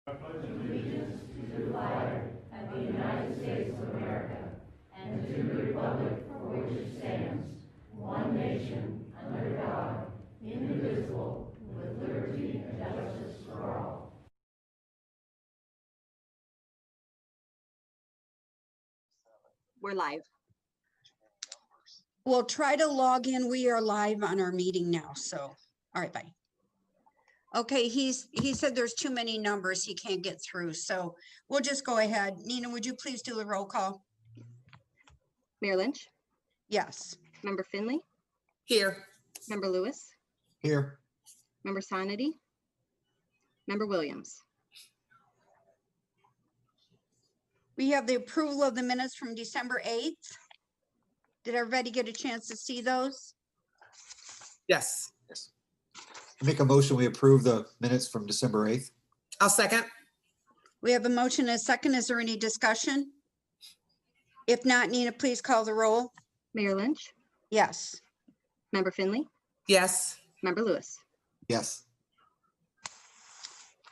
Allegiance to the flag of the United States of America and to the republic for which it stands, one nation, under God, indivisible, with liberty and justice for all. We're live. We'll try to log in. We are live on our meeting now. So, all right, bye. Okay, he said there's too many numbers. He can't get through. So we'll just go ahead. Nina, would you please do the roll call? Mayor Lynch, Yes. Member Finley, Here. Member Lewis, Here. Member Sonity, Member Williams. We have the approval of the minutes from December 8th. Did everybody get a chance to see those? Yes. Yes. I make a motion, we approve the minutes from December 8th. I'll second. We have a motion and a second. Is there any discussion? If not, Nina, please call the roll. Mayor Lynch, Yes. Member Finley, Yes. Member Lewis. Yes.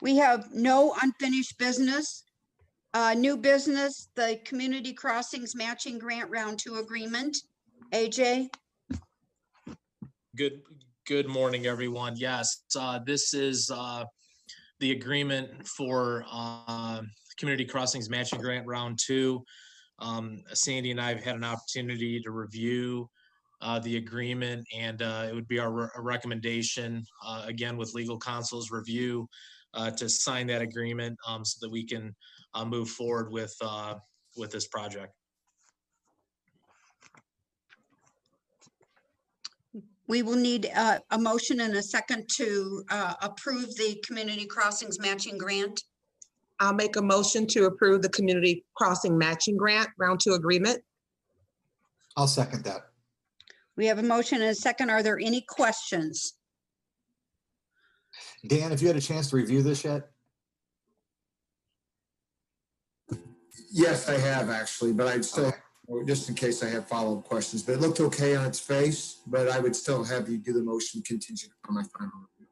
We have no unfinished business. New business, the Community Crossings Matching Grant Round 2 agreement. AJ? Good morning, everyone. Yes, this is the agreement for Community Crossings Matching Grant Round 2. Sandy and I have had an opportunity to review the agreement, and it would be our recommendation, again, with legal counsel's review, to sign that agreement so that we can move forward with this project. We will need a motion and a second to approve the Community Crossings Matching Grant. I'll make a motion to approve the Community Crossing Matching Grant Round 2 agreement. I'll second that. We have a motion and a second. Are there any questions? Dan, have you had a chance to review this yet? Yes, I have actually, but I'd still, Okay. just in case I have follow-up questions, but it looked okay on its face, but I would still have you do the motion contingent on my final review.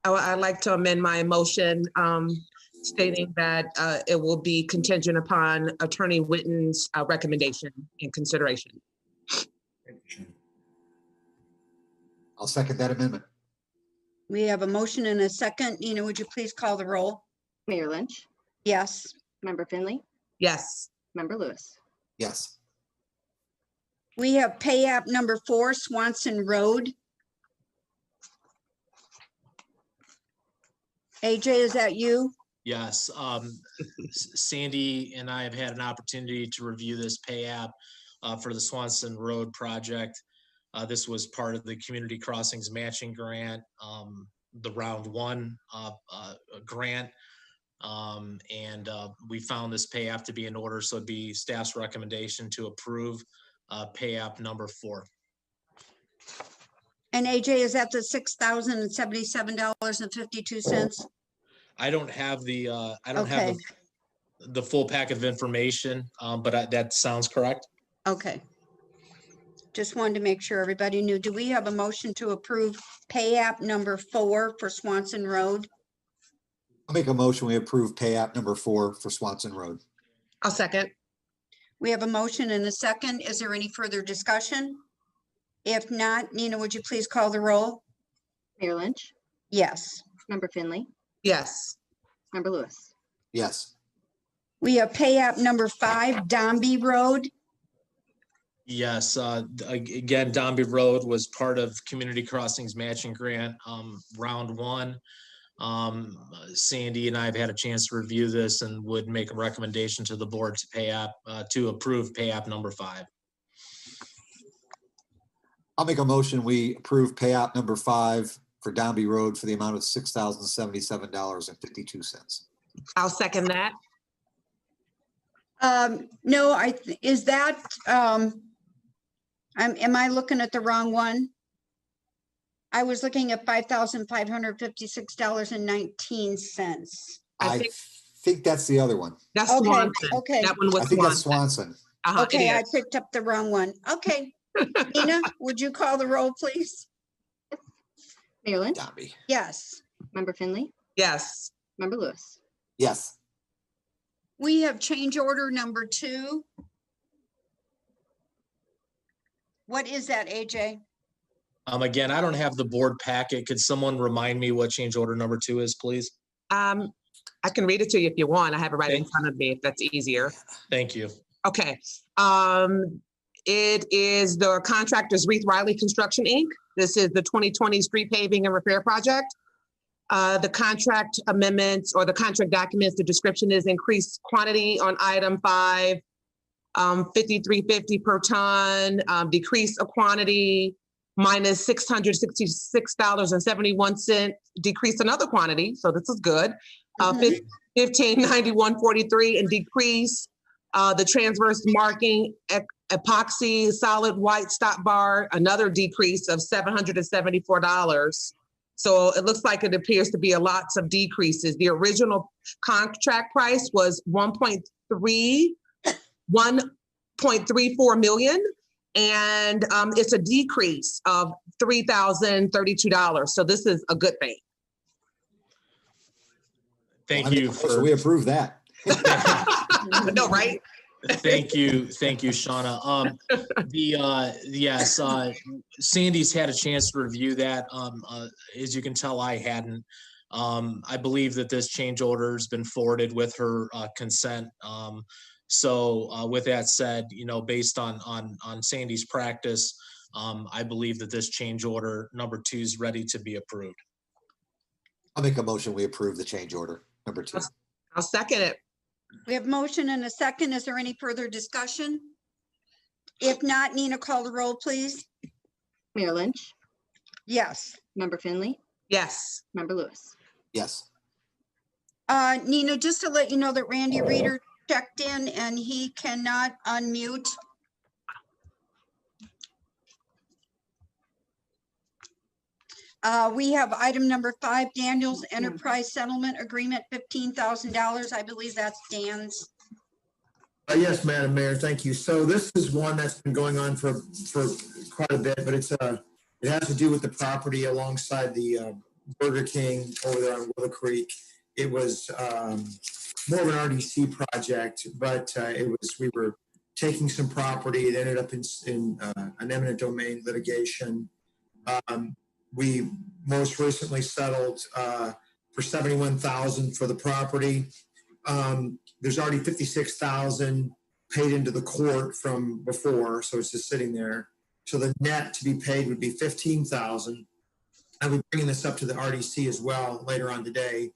I'd like to amend my motion stating that it will be contingent upon Attorney Witten's recommendation and consideration. I'll second that amendment. We have a motion and a second. Nina, would you please call the roll? Mayor Lynch, Yes. Member Finley, Yes. Member Lewis. Yes. We have pay app number 4, Swanson Road. AJ, is that you? Yes, Sandy and I have had an opportunity to review this pay app for the Swanson Road project. This was part of the Community Crossings Matching Grant, the Round 1 grant. And we found this pay app to be in order, so it'd be staff's recommendation to approve pay app number 4. And AJ, is that the $6,077.52? I don't have the, I don't have Okay, the full pack of information, but that sounds correct. okay. Just wanted to make sure everybody knew. Do we have a motion to approve pay app number 4 for Swanson Road? I'll make a motion, we approve pay app number 4 for Swanson Road. I'll second. We have a motion and a second. Is there any further discussion? If not, Nina, would you please call the roll? Mayor Lynch, Yes. Member Finley, Yes. Member Lewis. Yes, We have pay app number 5, Downbeat Road. Yes, again, Downbeat Road was part of Community Crossings Matching Grant, round 1. Sandy and I have had a chance to review this and would make a recommendation to the board to approve pay app number 5. I'll make a motion, we approve pay app number 5 for Downby Road for the amount of $6,077.52. I'll second that. No, is that, am I looking at the wrong one? I was looking at $5,556.19. I think that's the other one. That's Okay, Swanson. okay. That one was I think that's Swanson. Swanson. It Okay, I is. picked up the wrong one. Okay. Nina, would you call the roll, please? Mayor Lynch, Downby. Yes. Member Finley, Yes. Member Lewis. Yes, We have change order number 2. What is that, AJ? Again, I don't have the board packet. Could someone remind me what change order number 2 is, please? I can read it to you if you want. I have it right in Thank- front of me if that's easier. Thank you. Okay. It is the contractors Reith Riley Construction, Inc. This is the 2020 street paving and repair project. The contract amendments or the contract documents, the description is increased quantity on item 5, 5350 per ton, decrease of quantity minus $666.71, decrease another quantity. So this is good. Mhm. 1591.43 and decrease the transverse marking epoxy solid white stop bar, another decrease of $774. So it looks like it appears to be a lots of decreases. The original contract price was 1.34 million. And it's a decrease of $3,032. So this is a good thing. Thank I make you a motion, for. we approve that. No, right? Thank you, Shauna. Yes, Sandy's had a chance to review that. As you can tell, I hadn't. I believe that this change order has been forwarded with her consent. So with that said, based on Sandy's practice, I believe that this change order number 2 is ready to be approved. I'll make a motion, we approve the change order number 2. I'll second it. We have motion and a second. Is there any further discussion? If not, Nina, call the roll, please. Mayor Lynch, Yes. Member Finley, Yes. Member Lewis. Yes, Nina, just to let you know that Randy Reeder checked in and he cannot unmute. We have item number 5, Daniels Enterprise Settlement Agreement, $15,000. I believe that's Dan's. Yes, Madam Mayor, thank you. So this is one that's been going on for quite a bit, but it has to do with the property alongside the Burger King over there on Willow Creek. It was more of an RDC project, but we were taking some property. It ended up in an eminent domain litigation. We most recently settled for $71,000 for the property. There's already $56,000 paid into the court from before, so it's just sitting there. So the net to be paid would be $15,000. I'll be bringing this up to the RDC as well later on today,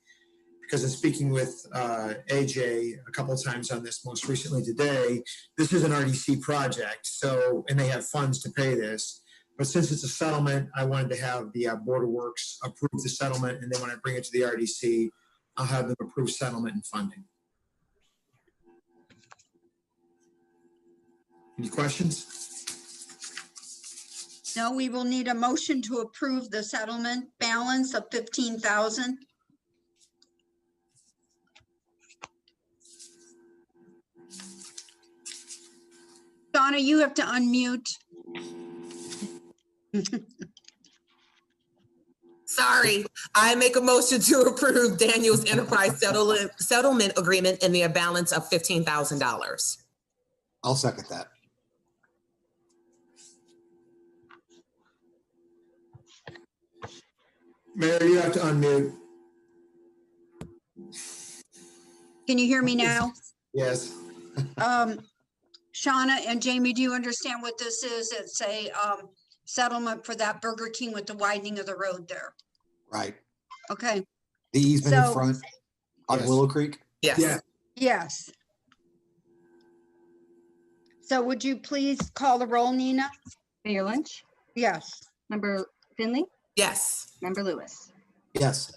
because in speaking with AJ a couple of times on this, most recently today, this is an RDC project. So, and they have funds to pay this. But since it's a settlement, I wanted to have the Board of Works approve the settlement, and then when I bring it to the RDC, I'll have them approve settlement and funding. Any questions? No, we will need a motion to approve the settlement balance of $15,000. Shauna, you have to unmute. Sorry, I make a motion to approve Daniel's enterprise settlement agreement in the balance of $15,000. I'll second that. Mayor, you have to unmute. Can you hear me now? Yes. Shauna and Jamie, do you understand what this is? It's a settlement for that Burger King with the widening of the road there. Right. Okay, The easement in So- front on Yes. Willow Creek? Yes. Yeah. yes. So would you please call the roll, Nina? Mayor Lynch, Yes. Member Finley, Yes. Member Lewis. Yes.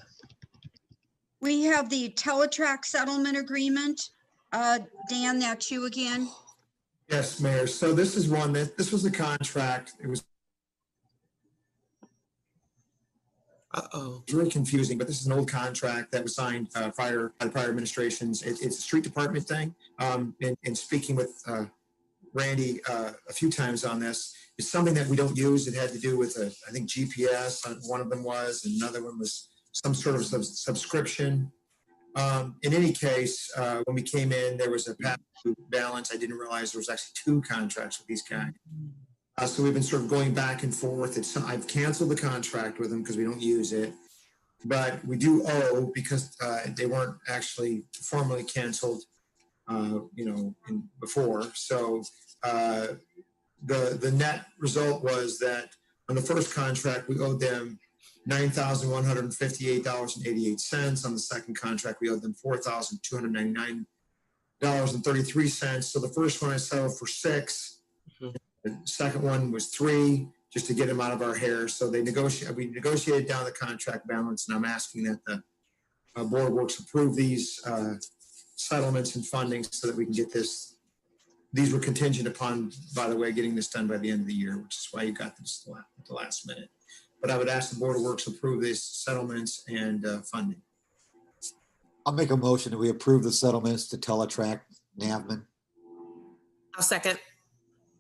We have the Teletrack settlement agreement. Dan, that's you again? Yes, Mayor. So this is one that, this was a contract. It was Uh-oh. really confusing, but this is an old contract that was signed by the prior administrations. It's a street department thing. And speaking with Randy a few times on this, it's something that we don't use. It had to do with, I think, GPS, one of them was, and another one was some sort of subscription. In any case, when we came in, there was a past due balance. I didn't realize there was actually two contracts with these guys. So we've been sort of going back and forth. I've canceled the contract with them because we don't use it, but we do owe because they weren't actually formally canceled, before. So the net result was that on the first contract, we owed them $9,158.88. On the second contract, we owed them $4,299.33. So the first one I settled for $6. The second one was $3, just to get them out of our hair. So we negotiated down the contract balance, and I'm asking that the board works approve these settlements and funding so that we can get this. These were contingent upon, by the way, getting this done by the end of the year, which is why you got this at the last minute. But I would ask the Board of Works approve these settlements and funding. I'll make a motion that we approve the settlements to Teletrack Navman. I'll second.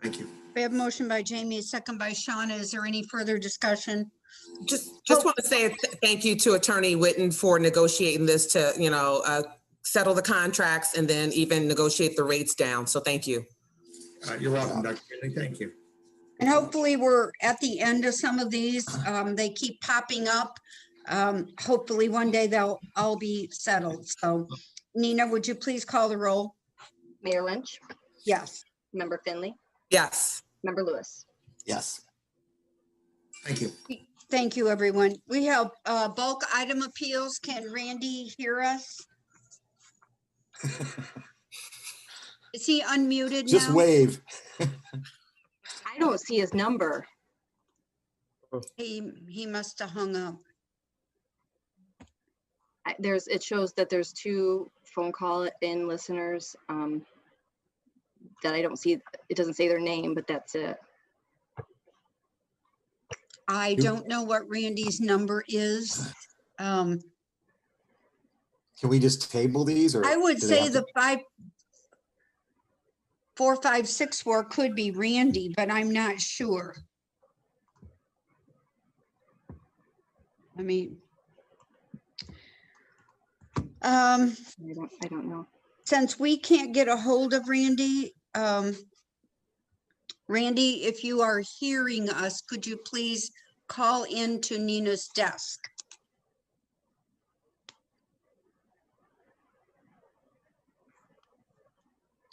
Thank you. We have a motion by Jamie, a second by Shauna. Is there any further discussion? Just want to say thank you to Attorney Witten for negotiating this to, settle the contracts and then even negotiate the rates down. So thank you. You're welcome, Dr. Finley. Thank you. And hopefully we're at the end of some of these. They keep popping up. Hopefully one day they'll all be settled. So Nina, would you please call the roll? Mayor Lynch, Yes. Member Finley, Yes. Member Lewis. Yes. Thank you. Thank you, everyone. We have bulk item appeals. Can Randy hear us? Is he unmuted now? Just wave. I don't see his number. He must have hung up. It shows that there's 2 phone call in listeners that I don't see. It doesn't say their name, but that's it. I don't know what Randy's number is. Can we just table these or? I would do they say have the to- 54564 could be Randy, but I'm not sure. I mean, I don't know. since we can't get a hold of Randy, Randy, if you are hearing us, could you please call into Nina's desk?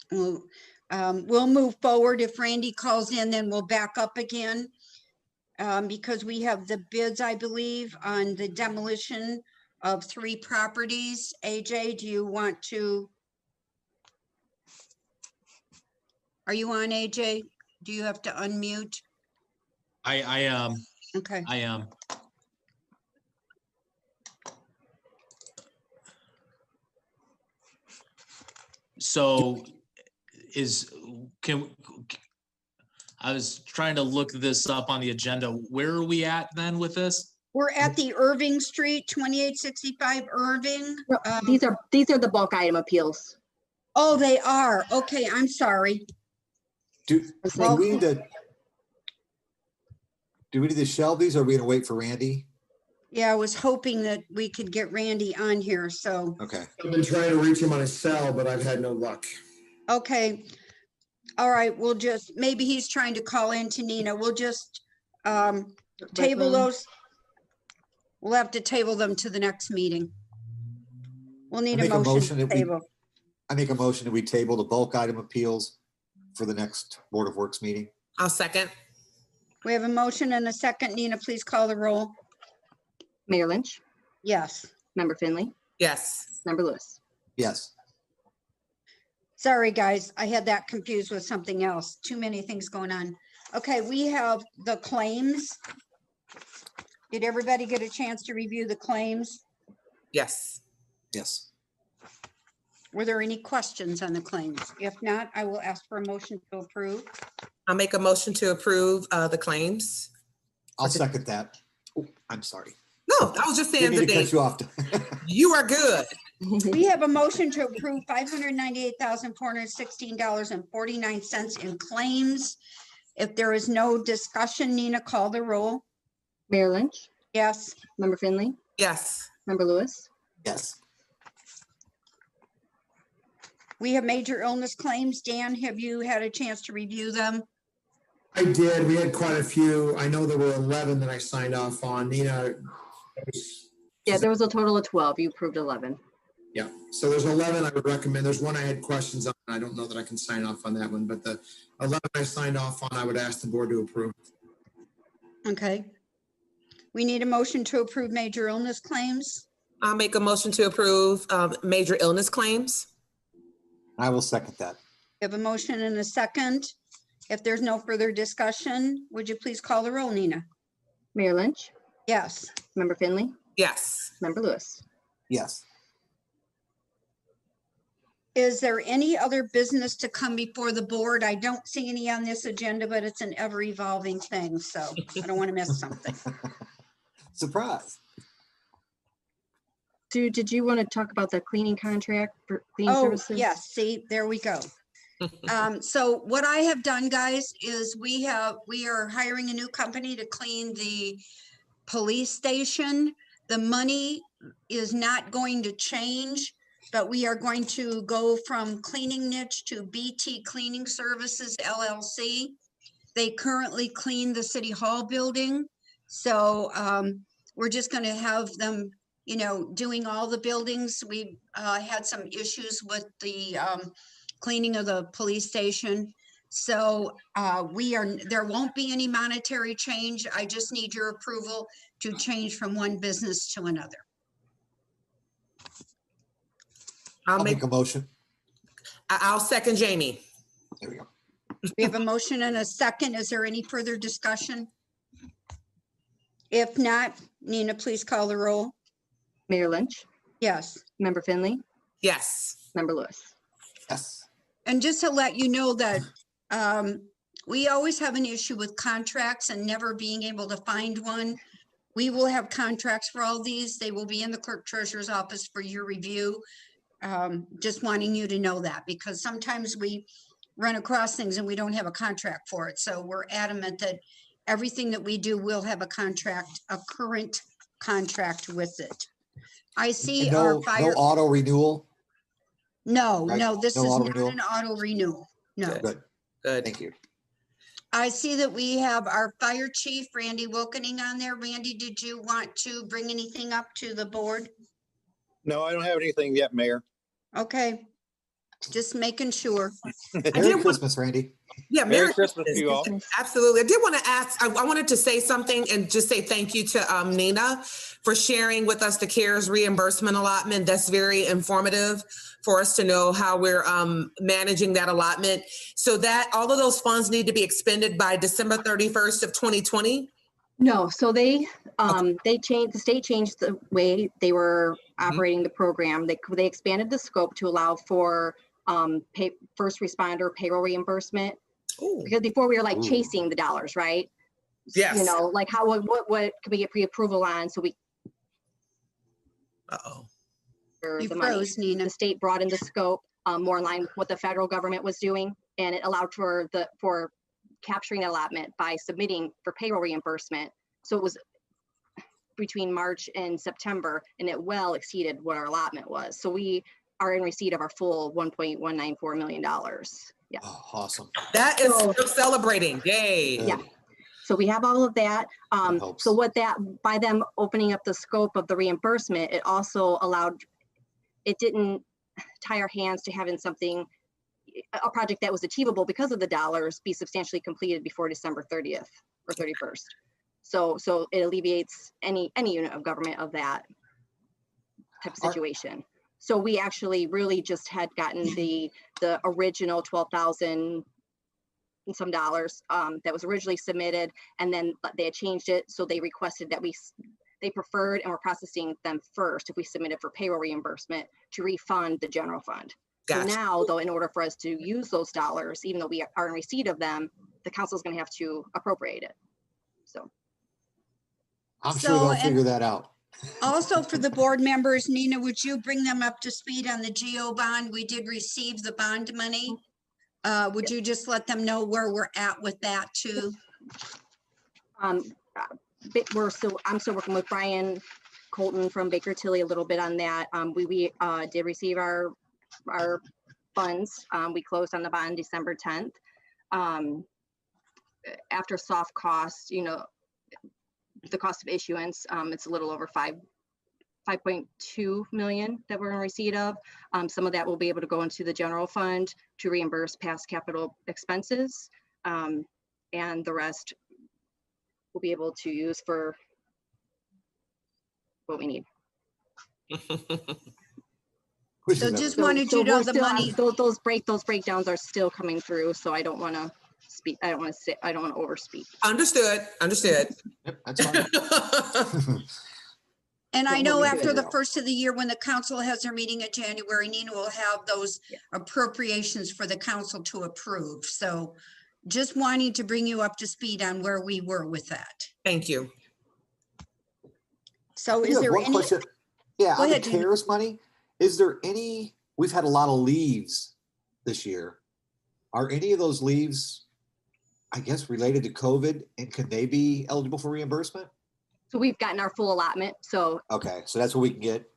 We'll move forward. If Randy calls in, then we'll back up again. Because we have the bids, I believe, on the demolition of 3 properties. AJ, do you want to? Are you on, AJ? Do you have to unmute? I am. Okay. I am. So I was trying to look this up on the agenda. Where are we at then with this? We're at the Irving Street, 2865 Irving. No, these are the bulk item appeals. Oh, they are. Okay, I'm sorry. Do Well- we need to? Do we need to shelve these or are we gonna wait for Randy? Yeah, I was hoping that we could get Randy on here, so, Okay. I've been trying to reach him on his cell, but I've had no luck. okay. All right, we'll just, maybe he's trying to call in to Nina. We'll just table those. We'll have to table them to the next meeting. We'll need a make a motion motion to that we- table. I make a motion that we table the bulk item appeals for the next Board of Works meeting. I'll second. We have a motion and a second. Nina, please call the roll. Mayor Lynch, Yes. Member Finley, Yes. Member Lewis. Yes. Sorry, guys, I had that confused with something else. Too many things going on. Okay, we have the claims. Did everybody get a chance to review the claims? Yes. Yes. Were there any questions on the claims? If not, I will ask for a motion to approve. I'll make a motion to approve the claims. I'll second that. Oh, I'm sorry. No, I was just saying Didn't mean to today, cut you off. you are good. We have a motion to approve $598,416.49 in claims. If there is no discussion, Nina, call the roll. Mayor Lynch, Yes. Member Finley, Yes. Member Lewis. Yes. We have major illness claims. Dan, have you had a chance to review them? I did. We had quite a few. I know there were 11 that I signed off on. Nina. Yeah, there was a total of 12. You approved 11. Yeah, so there's 11 I would recommend. There's one I had questions on. I don't know that I can sign off on that one, but the 11 I signed off on, I would ask the board to approve. Okay. We need a motion to approve major illness claims. I'll make a motion to approve major illness claims. I will second that. We have a motion and a second. If there's no further discussion, would you please call the roll, Nina? Mayor Lynch, Yes. Member Finley, Yes. Member Lewis. Yes. Is there any other business to come before the board? I don't see any on this agenda, but it's an ever-evolving thing, so I don't want to miss something. Surprise. Sue, did you want to talk about the cleaning contract for cleaning Oh, services? yes, see, there we go. So what I have done, guys, is we are hiring a new company to clean the police station. The money is not going to change, but we are going to go from cleaning niche to BT Cleaning Services LLC. They currently clean the City Hall building. So we're just going to have them, you know, doing all the buildings. We had some issues with the cleaning of the police station. So there won't be any monetary change. I just need your approval to change from one business to another. I'll make a motion. I'll second Jamie. There we go. We have a motion and a second. Is there any further discussion? If not, Nina, please call the roll. Mayor Lynch, Yes. Member Finley, Yes. Member Lewis. Yes. And just to let you know that we always have an issue with contracts and never being able to find one. We will have contracts for all these. They will be in the clerk treasurer's office for your review. Just wanting you to know that because sometimes we run across things and we don't have a contract for it. So we're adamant that everything that we do will have a contract, a current contract with it. I see And our no fire. auto renewal. No, right? no, this No is auto not renewal? an auto renewal. No. Good. Good. Thank you. I see that we have our fire chief, Randy Wilkening, on there. Randy, did you want to bring anything up to the board? No, I don't have anything yet, Mayor. Okay, just making sure. did Merry want- Christmas, Randy. Yeah. Merry Christmas to you all. Absolutely. I did want to ask, I wanted to say something and just say thank you to Nina for sharing with us the CARES reimbursement allotment. That's very informative for us to know how we're managing that allotment. So that all of those funds need to be expended by December 31st of 2020. No, so they changed, the state changed the way they were operating the program. They expanded the scope to allow for first responder payroll reimbursement. Ooh. Because before we were like Ooh. chasing the dollars, right? Yes. You know, like what could we get pre-approval on? So we, Uh-oh. You the money. froze, Nina. The state brought in the scope more in line with what the federal government was doing And it allowed for capturing that allotment by submitting for payroll reimbursement. So it was between March and September, and it well exceeded what our allotment was. So we are in receipt of our full $1.194 million. Yeah. Oh, awesome. That is So- still celebrating. Yay. Yeah. So we have all of that. helps. So by them opening up the scope of the reimbursement, it also allowed, it didn't tie our hands to having a project that was achievable because of the dollars be substantially completed before December 30th or 31st. So it alleviates any unit of government of that type of situation. So we actually really just had gotten the original 12,000 and some dollars that was originally submitted, and then they had changed it. So they requested that they preferred, and we're processing them first if we submitted for payroll reimbursement to refund the general fund. Gotcha. So now, though, in order for us to use those dollars, even though we are in receipt of them, the council is going to have to appropriate it. So I'm So, sure they'll and- figure that out. Also for the board members, Nina, would you bring them up to speed on the GO bond? We did receive the bond money. Would you just let them know where we're at with that too? I'm still working with Brian Colton from Baker Tilly a little bit on that. We did receive our funds. We closed on the bond December 10th. After soft costs, the cost of issuance, it's a little over 5.2 million that we're in receipt of. Some of that will be able to go into the general fund to reimburse past capital expenses. And the rest we'll be able to use for what we need. Which So is just everything. wanted you to know we're the still on- money. those breakdowns are still coming through. So I don't want to speak. I don't want to overspeak. Understood. Yep, that's fine. And I What know we after do the now. first of the year, when the council has their meeting in January, Nina will have those Yeah. appropriations for the council to approve. So just wanting to bring you up to speed on where we were with that. Thank you. So I is have there one any, question. Yeah, Go on the ahead, Gina. CARES money, is there any, we've had a lot of leaves this year. Are any of those leaves, I guess, related to COVID, and can they be eligible for reimbursement? So we've gotten our full allotment. So Okay, so that's what we can get.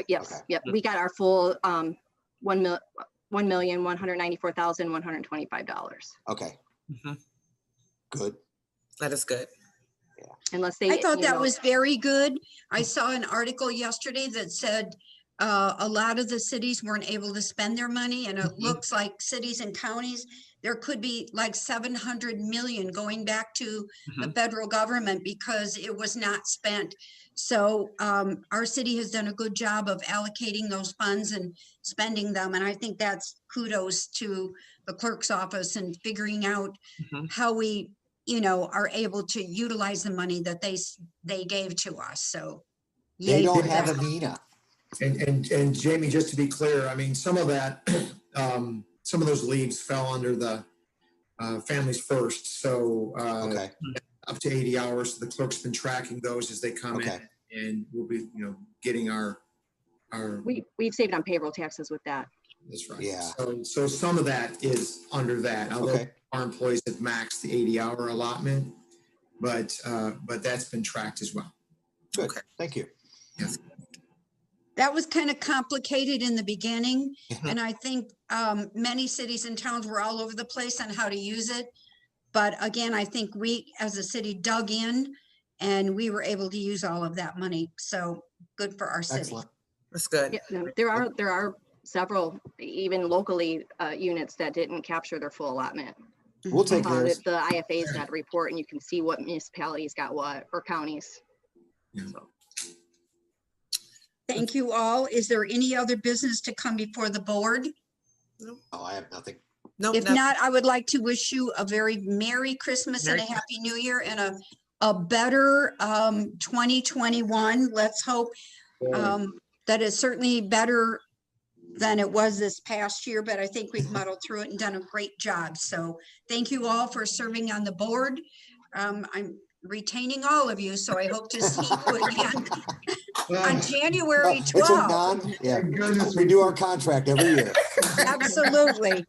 yes, Okay. yep, we got our full $1,194,125. Okay. Mhm. Good. That is good. Unless they, I thought you that know, was very good. I saw an article yesterday that said a lot of the cities weren't able to spend their money, and it Mhm. looks like cities and counties, there could be like 700 million going back to the federal government because it was not spent. So our city has done a good job of allocating those funds and spending them. And I think that's kudos to the clerk's office and figuring out Mhm. how we, are able to utilize the money that they gave to us. So They yay don't for have that. a Nina. And Jamie, just to be clear, I mean, some of that, some of those leaves fell under the Families First. So Okay, up to 80 hours. The clerk's been tracking those as they come in, okay. and we'll be, getting our. we've saved on payroll taxes with that. That's right. Yeah. So some of that is under that, although Okay. our employees have maxed the 80-hour allotment, but that's been tracked as well. Good, Okay. thank you. That was kind of complicated in the beginning. Mhm. And I think many cities and towns were all over the place on how to use it. But again, I think we as a city dug in and we were able to use all of that money. So good for our city. Excellent. That's good. Yeah, no, there are several, even locally, units that didn't capture their full allotment. We'll take theirs. The IFA's got a report, and you can see what municipalities got what, or counties. Yeah. So, Thank you all. Is there any other business to come before the board? Oh, I have nothing. Nope. If not, I would like to wish you a very Merry Christmas and a Merry Happy New Year and a better 2021. Let's hope that it's certainly better than it was this past year, but I think we've muddled through it and done a great job. So thank you all for serving on the board. I'm retaining all of you, so I hope to see you again. on January It's a 12th. yeah, Thank goodness we do our contract every year. Absolutely.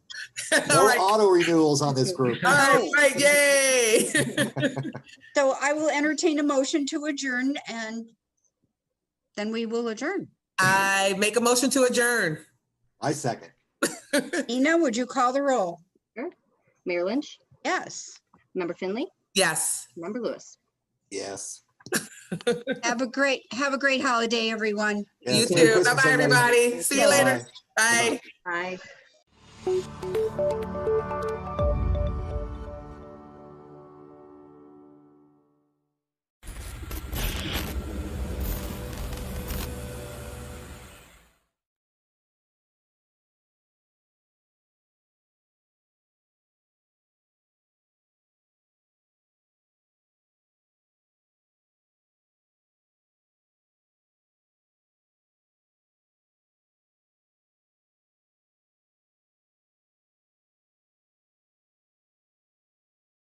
No All right, auto renewals on this group. all right, great, yay. So I will entertain a motion to adjourn and then we will adjourn. I make a motion to adjourn. I second. Ina, would you call the roll? Mayor Lynch, Yes. Member Finley, Yes. Member Lewis. Yes. Have a great holiday, everyone. Yes, You Merry too. Christmas, Bye-bye, everybody. See you later. Bye. Bye. Bye.